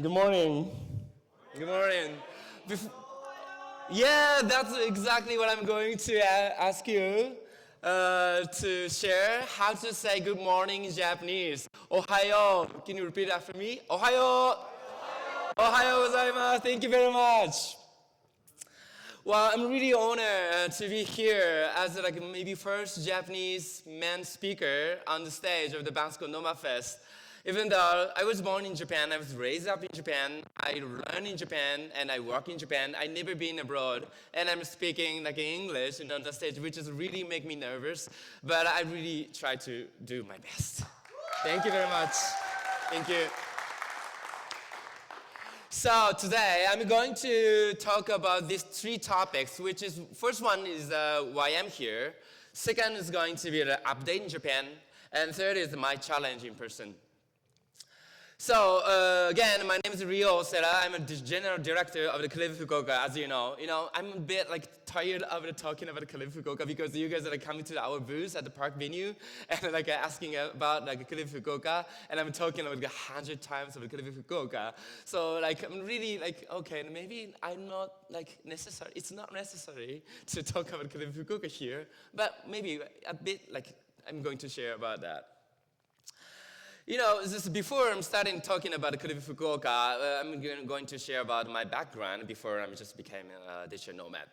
Good morning. Good morning. Yeah, that's exactly what I'm going to ask you to share how to say good morning in Japanese. Ohayo. Can you repeat after me? Ohayo. Ohayo gozaimasu. Thank you very much. Well, I'm really honored to be here as like maybe first Japanese man speaker on the stage of the Bansko Nomad Fest. Even though I was born in Japan, I was raised up in Japan, I learned in Japan, and I work in Japan. I never been abroad, and I'm speaking like English on the stage, which is really make me nervous. But I really try to do my best. Thank you very much. Thank you. So today I'm going to talk about these three topics, which is first one is why I'm here. Second is going to be the update in Japan, and third is my challenge in person. So again, my name is Ryo Osera. I'm a general director of the Club Fukuoka, as you know. I'm a bit like tired of talking about the Club Fukuoka because you guys are coming to our booth at the park venue and like asking about like Club Fukuoka, and I'm talking like 100 times about Club Fukuoka. So like I'm really like okay, maybe I'm not like necessary. It's not necessary to talk about Club Fukuoka here, but maybe a bit like I'm going to share about that. Just before I'm starting talking about the Club Fukuoka, I'm going to share about my background before I just became a digital nomad.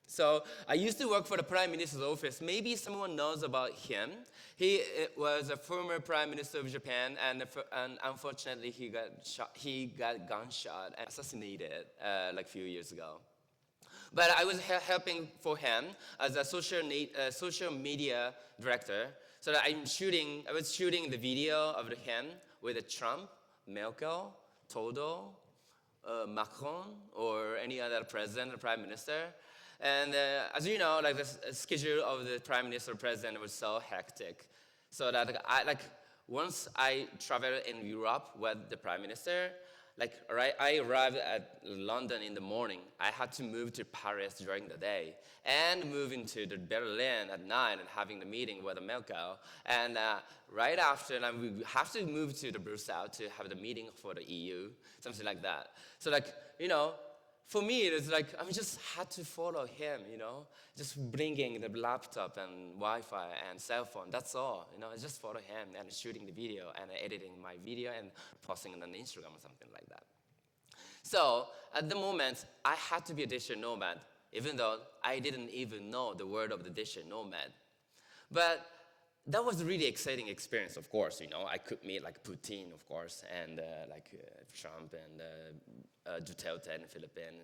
So I used to work for the Prime Minister's office. Maybe someone knows about him. He was a former Prime Minister of Japan, and unfortunately he got gunshot and assassinated like a few years ago. But I was helping for him as a social media director. So that I was shooting the video of him with Trump, Merkel, Trudeau, Macron, or any other president or prime minister. And as you know, like the schedule of the prime minister or president was so hectic. So that once I traveled in Europe with the prime minister, I arrived at London in the morning. I had to move to Paris during the day and move into the Berlin at night and having the meeting with Merkel. And right after, we have to move to the Brussels to have the meeting for the EU, something like that. So for me, it's like I just had to follow him, just bringing the laptop and Wi-Fi and cell phone. That's all, I just follow him and shooting the video and editing my video and posting it on Instagram or something like that. So at the moment, I had to be a digital nomad, even though I didn't even know the word of the digital nomad. But that was a really exciting experience, of course. I could meet like Putin, of course, and Trump and Duterte in the Philippines.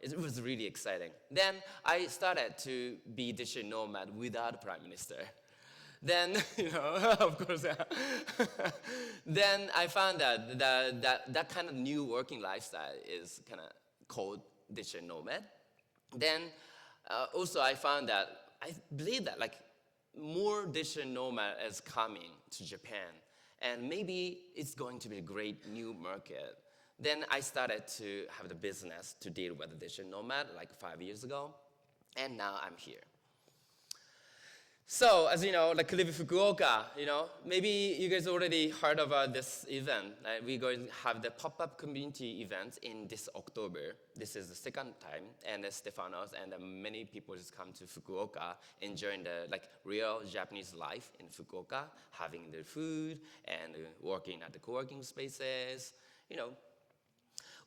It was really exciting. Then I started to be digital nomad without a prime minister. Then, of course, then I found that kind of new working lifestyle is kind of called digital nomad. Then also I found that I believe that more digital nomad is coming to Japan, and maybe it's going to be a great new market. Then I started to have the business to deal with the digital nomad 5 years ago, and now I'm here. So, as you know, Club Fukuoka, maybe you guys already heard about this event. We're going to have the pop-up community event in this October. This is the second time, and Stefanos and many people just come to Fukuoka, enjoying the real Japanese life in Fukuoka, having their food and working at the co-working spaces.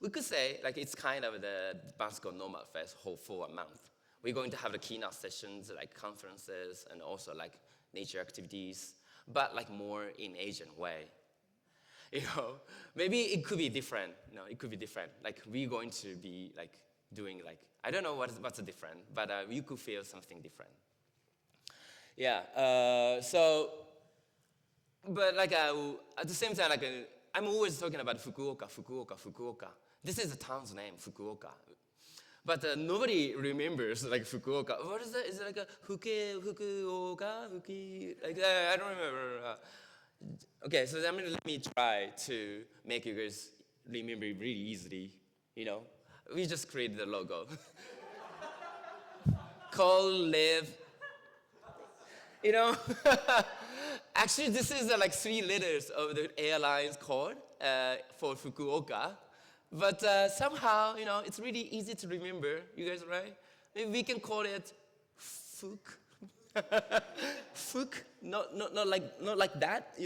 We could say it's kind of the Bansko Nomad Fest for a month. We're going to have the keynote sessions, conferences, and also nature activities, but more in Asian way. Maybe it could be different. It could be different. We're going to be doing I don't know what's different, but you could feel something different. Yeah. But at the same time, I'm always talking about Fukuoka, Fukuoka, Fukuoka. This is the town's name, Fukuoka. But nobody remembers Fukuoka. What is that? Is it a Fukuoka? I don't remember. Okay, so let me try to make you guys remember really easily. We just created the logo. Call, live. Actually, this is 3 letters of the airline's code for Fukuoka. But somehow, it's really easy to remember. You guys, right? Maybe we can call it Fook. Fook, not like that,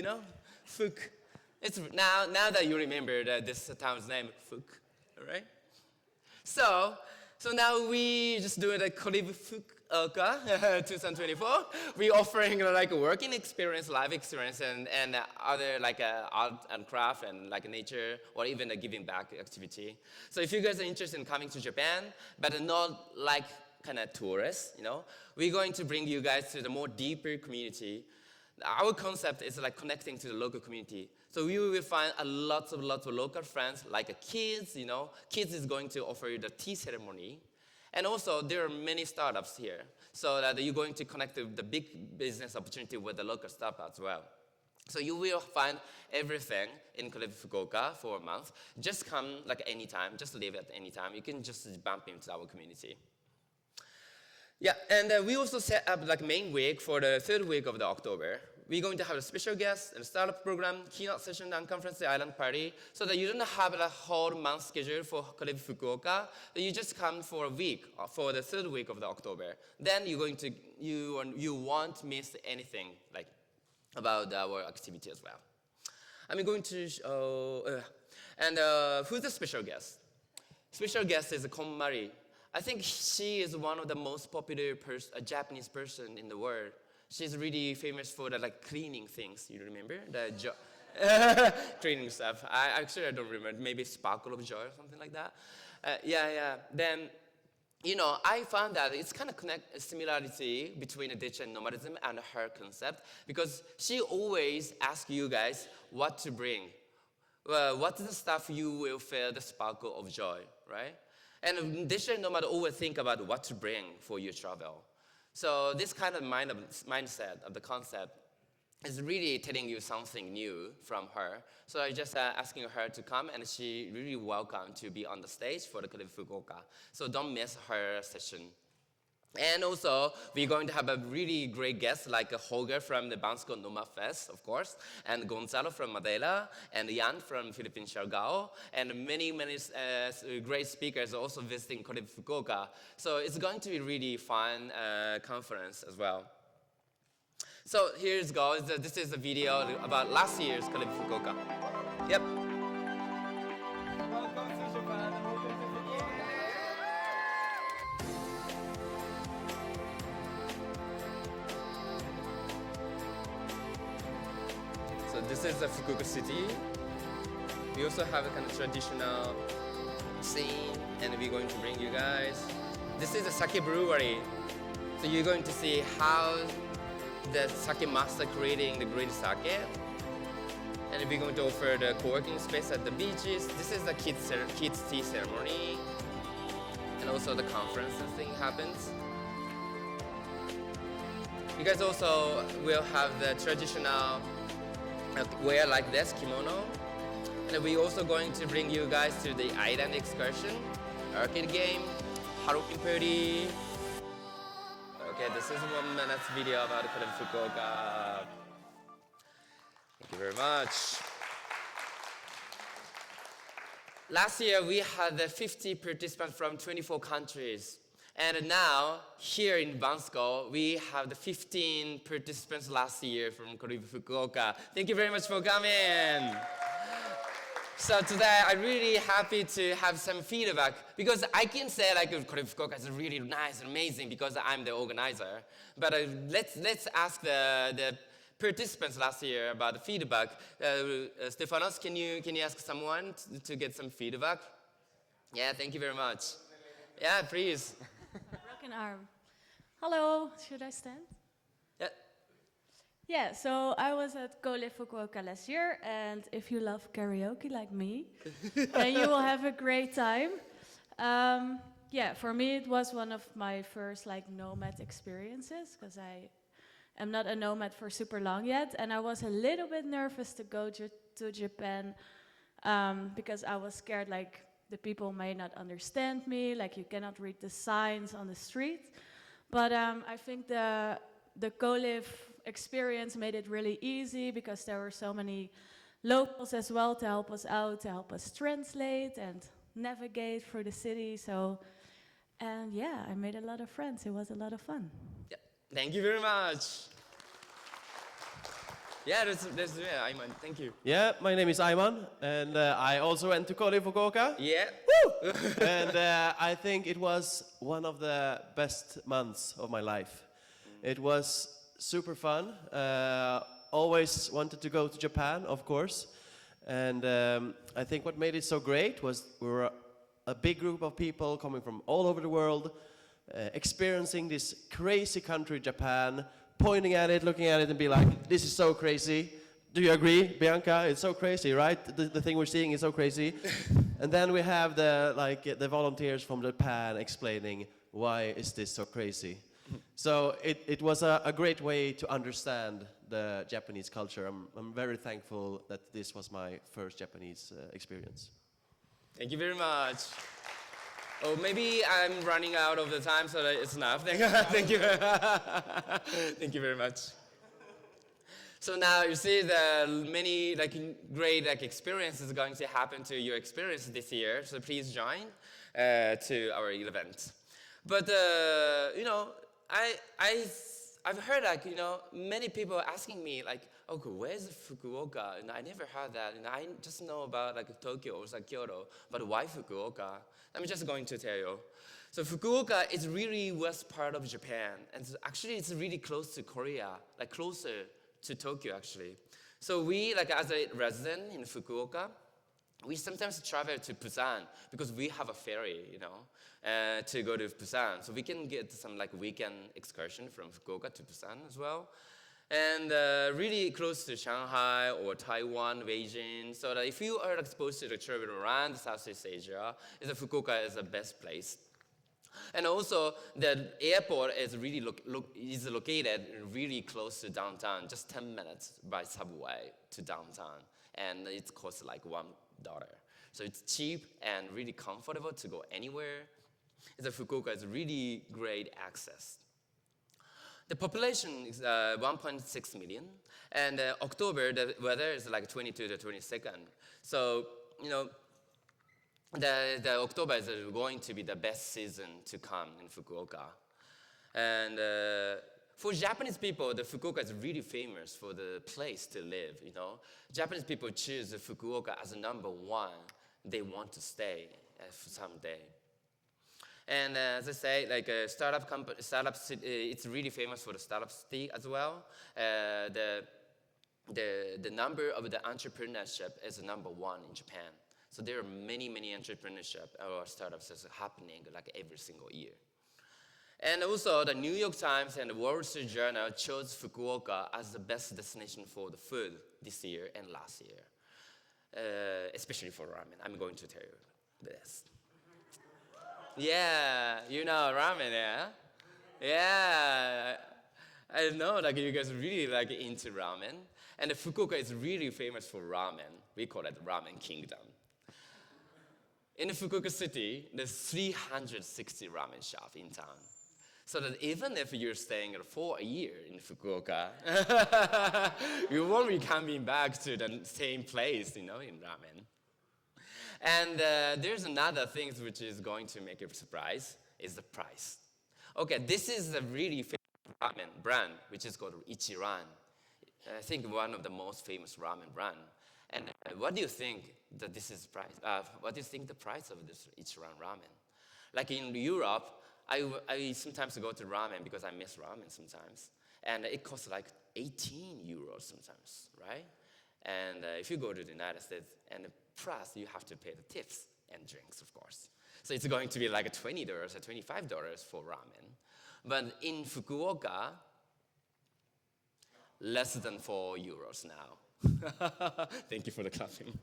Fook. It's now that you remember this town's name, Fook, all right? So now we just do it at Kolib Fukuoka 2024. We're offering like a working experience, life experience, and other like art and craft and like nature or even a giving back activity. So if you guys are interested in coming to Japan, but not like kind of tourists, we're going to bring you guys to the more deeper community. Our concept is like connecting to the local community. So we will find lots of local friends, like kids, Kids is going to offer you the tea ceremony. And also, there are many startups here. So that you're going to connect the big business opportunity with the local startup as well. So you will find everything in Fukuoka for a month. Just come like anytime, just leave at any time. You can just bump into our community. Yeah, and we also set up like main week for the third week of the October. We're going to have a special guest and a startup program, keynote session, and conference island party, so that you don't have a whole month schedule for Fukuoka. You just come for a week, for the third week of the October. Then you won't miss anything like about our activity as well. I'm going to show, who's the special guest? Special guest is Konmari. I think she is one of the most popular Japanese person in the world. She's really famous for the like cleaning things. You remember cleaning stuff? I don't remember. Maybe Sparkle of Joy or something like that. Yeah. Then, I found that it's kind of similarity between addiction and nomadism and her concept, because she always asks you guys what to bring. What's the stuff you will feel the sparkle of joy, right? And digital nomad always think about what to bring for your travel. So this kind of mindset of the concept is really telling you something new from her. So I just asking her to come, and she really welcome to be on the stage for the Kolib Fukuoka. So don't miss her session. And also, we're going to have a really great guest like Holger from the Bansko Nomad Fest, of course, and Gonzalo from Madeira, and Jan from Philippine Siargao, and many great speakers also visiting Kolib Fukuoka. So it's going to be really fun conference as well. So here's goes. This is a video about last year's Kolib Fukuoka. Yep. Welcome to Japan and welcome to Fukuoka. So this is the Fukuoka city. We also have a kind of traditional scene, and we're going to bring you guys. This is a sake brewery. So you're going to see how the sake master creating the great sake. And we're going to offer the co-working space at the beaches. This is the kids tea ceremony. And also the conference thing happens. You guys also will have the traditional wear like this, kimono. And we're also going to bring you guys to the island excursion, arcade game, Halloween party. Okay, this is 1 minute video about Kolib Fukuoka. Thank you very much. Last year, we had 50 participants from 24 countries. And now, here in Bansko, we have the 15 participants last year from Kolib Fukuoka. Thank you very much for coming. So today, I'm really happy to have some feedback, because I can say like Kolib Fukuoka is really nice and amazing because I'm the organizer. But let's ask the participants last year about the feedback. Stefanos, can you ask someone to get some feedback? Yeah, thank you very much. Yeah, please. Broken arm. Hello, should I stand? Yeah. Yeah, so I was at Kolib Fukuoka last year, and if you love karaoke like me, then you will have a great time. Yeah, for me it was one of my first like nomad experiences, because I am not a nomad for super long yet, and I was a little bit nervous to go to Japan because I was scared like the people may not understand me, like you cannot read the signs on the street. But I think the Kolib experience made it really easy, because there were so many locals as well to help us out, to help us translate and navigate through the city. So, and yeah, I made a lot of friends. It was a lot of fun. Yeah. Thank you very much. Yeah, yeah, Ayman, thank you. Yeah, my name is Ayman, and I also went to College Fukuoka. Yeah. Woo! And I think it was one of the best months of my life. It was super fun. Always wanted to go to Japan, of course. And I think what made it so great was we were a big group of people coming from all over the world, experiencing this crazy country, Japan, pointing at it, looking at it, and be like, this is so crazy. Do you agree, Bianca? It's so crazy, right? The thing we're seeing is so crazy. And then we have the volunteers from Japan explaining why is this so crazy. So it was a great way to understand the Japanese culture. I'm very thankful that this was my first Japanese experience. Thank you very much. Oh, maybe I'm running out of the time, so that it's enough. Thank you. Thank you very much. So now you see the many great experiences going to happen to your experience this year. So please join to our event. But I've heard many people asking me okay, where's Fukuoka? And I never heard that. And I just know about Tokyo or Kyoto, but why Fukuoka? I'm just going to tell you. So Fukuoka is really west part of Japan, and actually it's really close to Korea, closer to Tokyo actually. So we, as a resident in Fukuoka, we sometimes travel to Busan because we have a ferry, to go to Busan. So we can get some weekend excursion from Fukuoka to Busan as well. And really close to Shanghai or Taiwan, Beijing. So that if you are supposed to travel around Southeast Asia, Fukuoka is the best place. And also, the airport is really is located really close to downtown, just 10 minutes by subway to downtown. And it costs $1. So it's cheap and really comfortable to go anywhere. Fukuoka is really great access. The population is 1.6 million, and October the weather is 22 to 22nd. So the October is going to be the best season to come in Fukuoka, and for Japanese people, the Fukuoka is really famous for the place to live. Japanese people choose Fukuoka as number one. They want to stay someday. And as I say, startup city, it's really famous for the startup city as well. The number of the entrepreneurship is number one in Japan. So there are many entrepreneurship or startups that's happening every single year. And also the New York Times and the Wall Street Journal chose Fukuoka as the best destination for the food this year and last year, especially for ramen. I'm going to tell you this. Yeah, ramen, yeah? Yeah, I know you guys really into ramen. And Fukuoka is really famous for ramen. We call it Ramen Kingdom. In Fukuoka city, there's 360 ramen shops in town. So that even if you're staying for a year in Fukuoka, you won't be coming back to the same place, in ramen. And there's another thing which is going to make you a surprise, is the price. Okay, this is a really famous ramen brand, which is called Ichiran. I think one of the most famous ramen brand. And what do you think that this is price? What do you think the price of this Ichiran ramen? In Europe, I sometimes go to ramen because I miss ramen sometimes. And it costs 18 euros sometimes, right? And if you go to the United States, and plus you have to pay the tips and drinks, of course. So it's going to be $20 or $25 for ramen. But in Fukuoka, less than 4 euros now. Thank you for the clapping.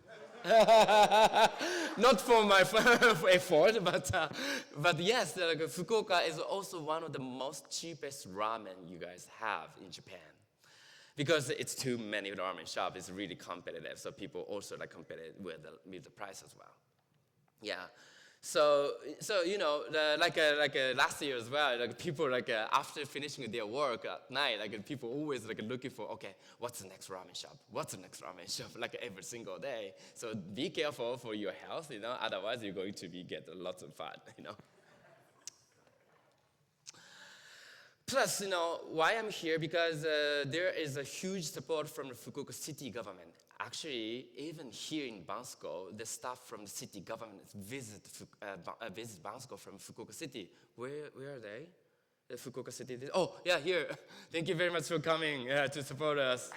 Not for my effort, but yes, Fukuoka is also one of the most cheapest ramen you guys have in Japan. Because it's too many ramen shops, it's really competitive. So people also compete with the price as well. Yeah. So you know, last year as well, like people after finishing their work at night, like people always looking for, okay, what's the next ramen shop? What's the next ramen shop? Like every single day. So be careful for your health, you know. Otherwise, you're going to get lots of fat, you know. Plus, you know, why I'm here, because there is a huge support from the Fukuoka city government. Actually, even here in Bansko, the staff from the city government visit Bansko from Fukuoka city. Where are they? The Fukuoka city? Oh, yeah, here. Thank you very much for coming to support us.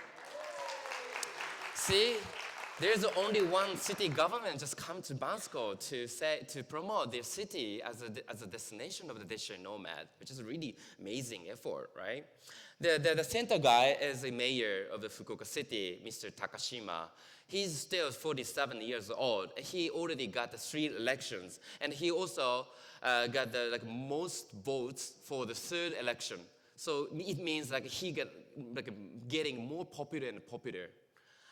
See? There's only one city government just come to Bansko to promote their city as a destination of the digital nomad, which is a really amazing effort, right? The center guy is the mayor of the Fukuoka city, Mr. Takashima. He's still 47 years old. He already got the 3 elections, and he also got the most votes for the 3rd election. So it means he getting more popular and popular.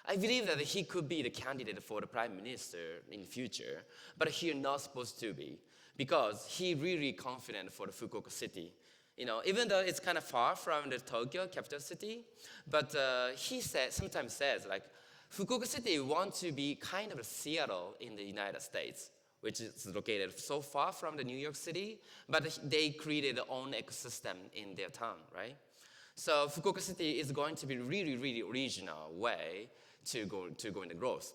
I believe that he could be the candidate for the prime minister in the future, but he's not supposed to be, because he's really confident for the Fukuoka city. You know, even though it's kind of far from the Tokyo capital city, but he sometimes says Fukuoka city wants to be kind of a Seattle in the United States, which is located so far from the New York City, but they created their own ecosystem in their town, right? So Fukuoka city is going to be really, really regional way to go in the growth.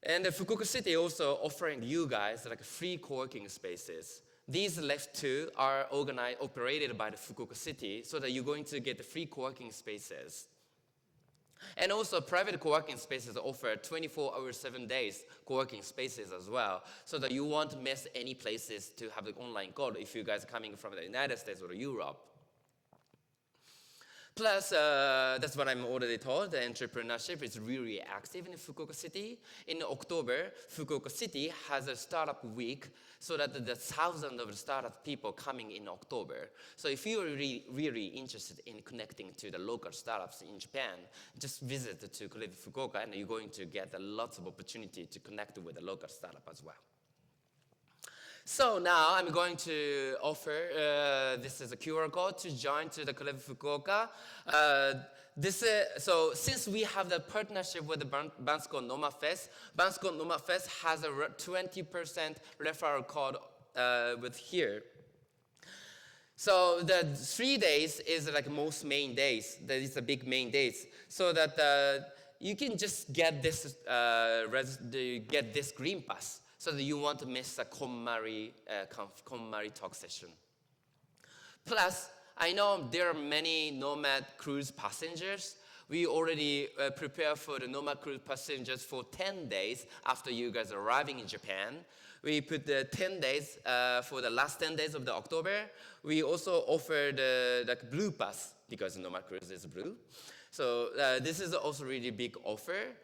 And the Fukuoka city also offering you guys free co-working spaces. These left 2 are operated by the Fukuoka city, so that you're going to get the free co-working spaces. And also private co-working spaces offer 24 hours, 7 days co-working spaces as well, so that you won't miss any places to have the online code if you guys are coming from the United States or Europe. Plus, that's what I'm already told, the entrepreneurship is really active in Fukuoka city. In October, Fukuoka city has a startup week, so that the thousands of startup people coming in October. So if you're really interested in connecting to the local startups in Japan, just visit to Fukuoka, and you're going to get lots of opportunity to connect with the local startup as well. So now I'm going to offer, this is a QR code to join to the Club Fukuoka. So since we have the partnership with the Bansko Nomad Fest, Bansko Nomad Fest has a 20% referral code with here. So the 3 days is most main days. That is the big main days. So that you can just get this, get this green pass, so that you won't miss a KonMari talk session. Plus, I know there are many Nomad cruise passengers. We already prepare for the Nomad cruise passengers for 10 days after you guys are arriving in Japan. We put the 10 days for the last 10 days of the October. We also offer the blue pass, because Nomad cruise is blue. So this is also really big offer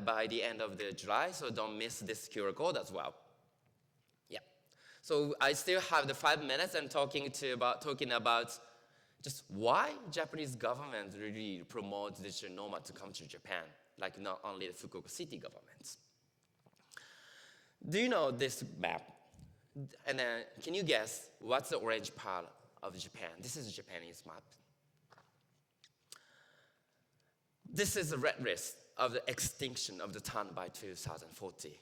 by the end of the July, so don't miss this QR code as well. Yeah. So I still have the 5 minutes. I'm talking about just why Japanese government really promotes digital nomad to come to Japan, not only the Fukuoka city government. Do you know this map? And can you guess what's the orange part of Japan? This is a Japanese map. This is a red list of the extinction of the town by 2040.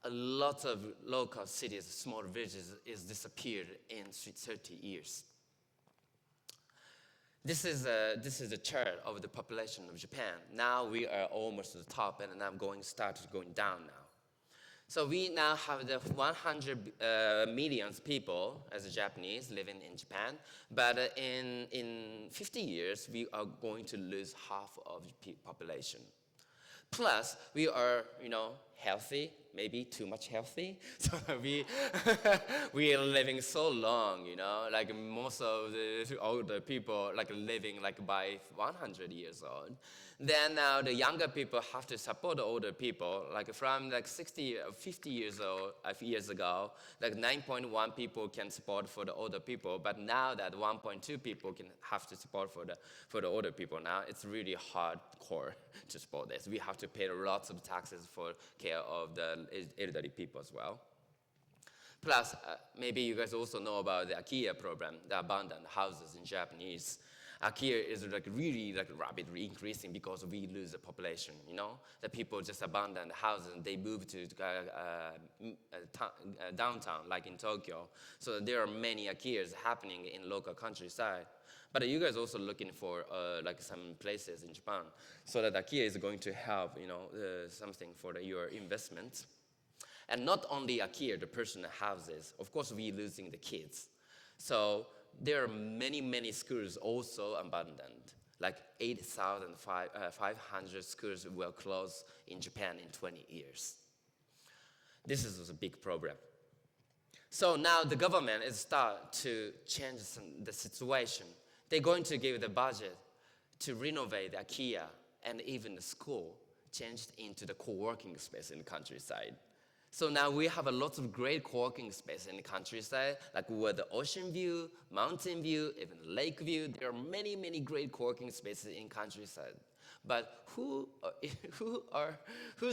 A lot of local cities, small villages, is disappeared in 30 years. This is a chart of the population of Japan. Now we are almost at the top, and I'm started going down now. So we now have the 100 million people as a Japanese living in Japan, but in 50 years, we are going to lose half of the population. Plus, we are, healthy, maybe too much healthy. So we are living so long, you know, like most of the older people like living like by 100 years old. Then now the younger people have to support the older people, like from like 60, 50 years old, years ago, like 9.1 people can support for the older people, but now that 1.2 people can have to support for the older people now, it's really hardcore to support this. We have to pay lots of taxes for care of the elderly people as well. Plus, maybe you guys also know about the IKEA program, the abandoned houses in Japanese. IKEA is like really like rapidly increasing because we lose the population, you know? The people just abandon the houses and they move to downtown, like in Tokyo. So there are many IKEAs happening in local countryside. But you guys also looking for like some places in Japan, so that IKEA is going to help, you know, something for your investment. And not only IKEA, the personal houses. Of course, we losing the kids. So there are many, many schools also abandoned. Like 8,500 schools will close in Japan in 20 years. This is a big problem. So now the government is start to change the situation. They're going to give the budget to renovate the IKEA and even the school changed into the co-working space in the countryside. So now we have a lot of great co-working space in the countryside, like with the ocean view, mountain view, even lake view. There are many, many great co-working spaces in countryside. But who's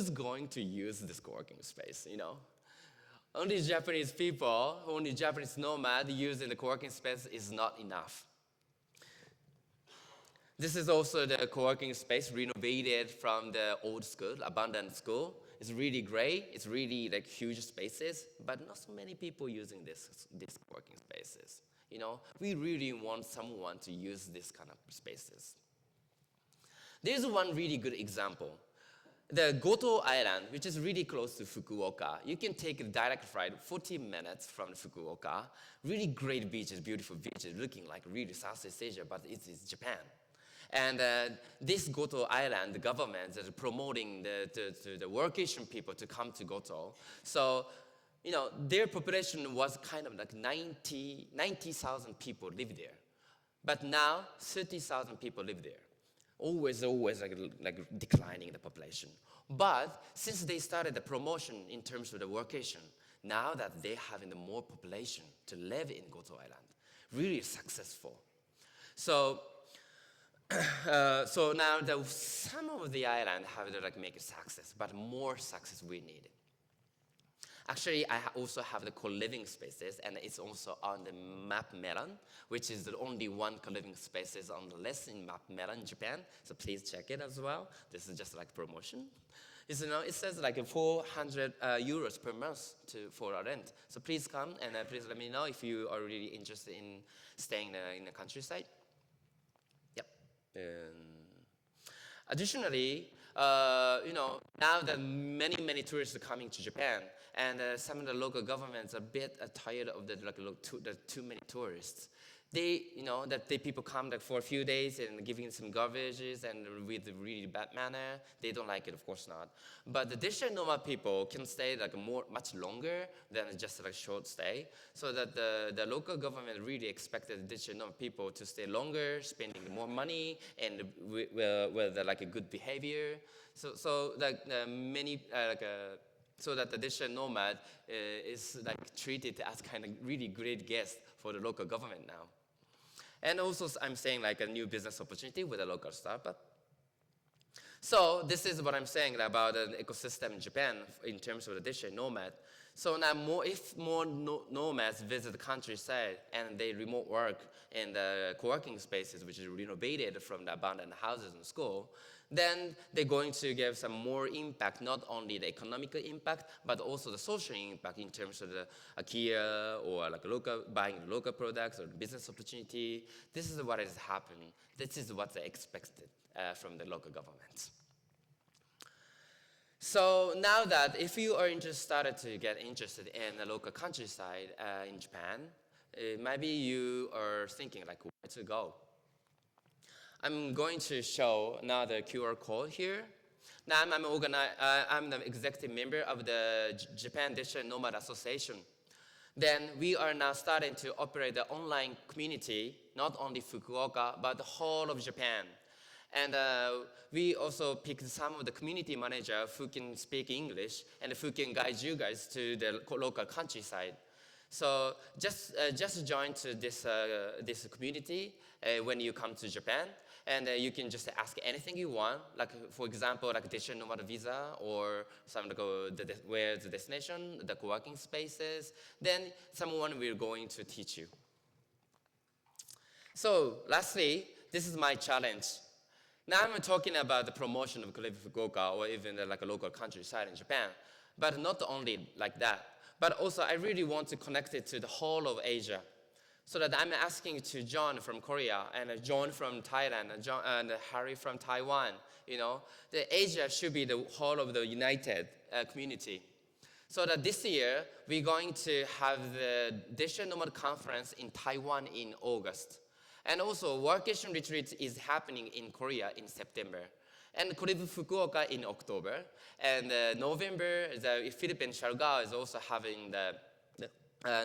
going to use this co-working space, you know? Only Japanese people, only Japanese nomad using the co-working space is not enough. This is also the co-working space renovated from the old school, abandoned school. It's really great. It's really like huge spaces, but not so many people using these co-working spaces. You know, we really want someone to use this kind of spaces. There's one really good example. The Goto Island, which is really close to Fukuoka. You can take a direct flight 40 minutes from Fukuoka. Really great beaches, beautiful beaches, looking like really Southeast Asia, but it's Japan. And this Goto Island, the government is promoting the workation people to come to Goto. So, you know, their population was kind of like 90,000 people live there. But now, 30,000 people live there. Always like declining the population. But since they started the promotion in terms of the workation, now that they have more population to live in Goto Island, really successful. So, so now some of the island have to like make a success, but more success we need. Actually, I also have the co-living spaces, and it's also on the Map Melon, which is the only one co-living spaces on the list in Map Melon in Japan. So please check it as well. This is just like promotion. You know, it says like 400 euros per month for a rent. So please come and please let me know if you are really interested in staying in the countryside. Yep. Additionally, you know, now that many tourists are coming to Japan, and some of the local governments are a bit tired of the too many tourists. They, you know, that the people come like for a few days and giving some garbages and with a really bad manner. They don't like it, of course not. But the digital nomad people can stay like much longer than just like short stay. So that the local government really expected the digital nomad people to stay longer, spending more money, and with like a good behavior. So like many so that the digital nomad is like treated as kind of really great guest for the local government now. And also I'm saying like a new business opportunity with a local startup. So this is what I'm saying about an ecosystem in Japan in terms of the digital nomad. So now if more nomads visit the countryside and they remote work in the co-working spaces, which is renovated from the abandoned houses and school, then they're going to give some more impact, not only the economical impact, but also the social impact in terms of the IKEA or like buying local products or business opportunity. This is what is happening. This is what's expected from the local governments. So now that if you are started to get interested in the local countryside in Japan, maybe you are thinking like where to go. I'm going to show now the QR code here. Now I'm the executive member of the Japan Digital Nomad Association. Then we are now starting to operate the online community, not only Fukuoka, but the whole of Japan. And we also picked some of the community managers who can speak English and who can guide you guys to the local countryside. So just join to this community when you come to Japan, and you can just ask anything you want. Like for example, like digital nomad visa or some where the destination, the co-working spaces. Then someone will going to teach you. So lastly, this is my challenge. Now I'm talking about the promotion of Kalibu Fukuoka or even like a local countryside in Japan, but not only like that. But also, I really want to connect it to the whole of Asia. So that I'm asking to John from Korea, and John from Thailand, and Harry from Taiwan. You know, the Asia should be the whole of the united community. So that this year, we're going to have the Digital Nomad Conference in Taiwan in August. And also, Workation Retreat is happening in Korea in September. And Koribu Fukuoka in October. And November, the Philippine Siargao is also having the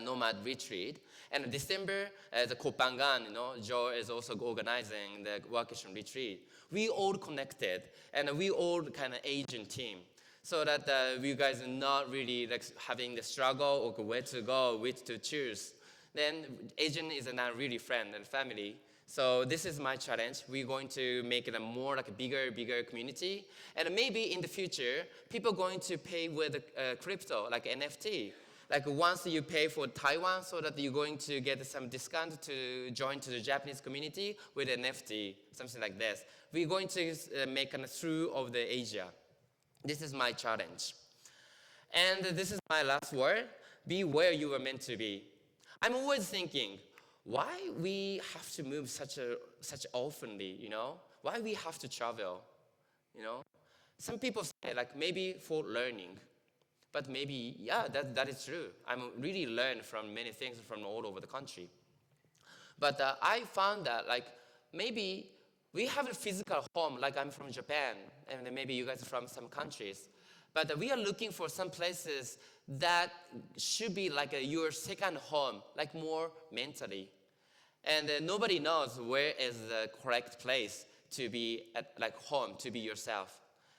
Nomad retreat. And December, the Kopangan, you know, Joe is also organizing the vacation retreat. We all connected, and we all kind of Asian team. So that you guys are not really like having the struggle or where to go, which to choose. Then Asian is now really friend and family. So this is my challenge. We're going to make it a more like a bigger community. And maybe in the future, people are going to pay with crypto, like NFT. Like once you pay for Taiwan so that you're going to get some discount to join to the Japanese community with NFT, something like this. We're going to make a through of the Asia. This is my challenge. And this is my last word. Be where you were meant to be. I'm always thinking, why we have to move such oftenly, you know? Why we have to travel, you know? Some people say like maybe for learning, but maybe, yeah, that is true. I'm really learn from many things from all over the country. But I found that like maybe we have a physical home, like I'm from Japan, and maybe you guys are from some countries. But we are looking for some places that should be like your second home, like more mentally. And nobody knows where is the correct place to be at, like home, to be yourself,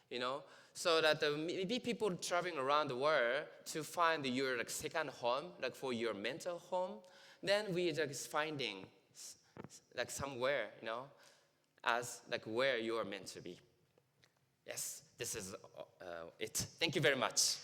you know? So that maybe people traveling around the world to find your like second home, like for your mental home, then we just finding like somewhere, you know, as like where you are meant to be. Yes, this is it. Thank you very much.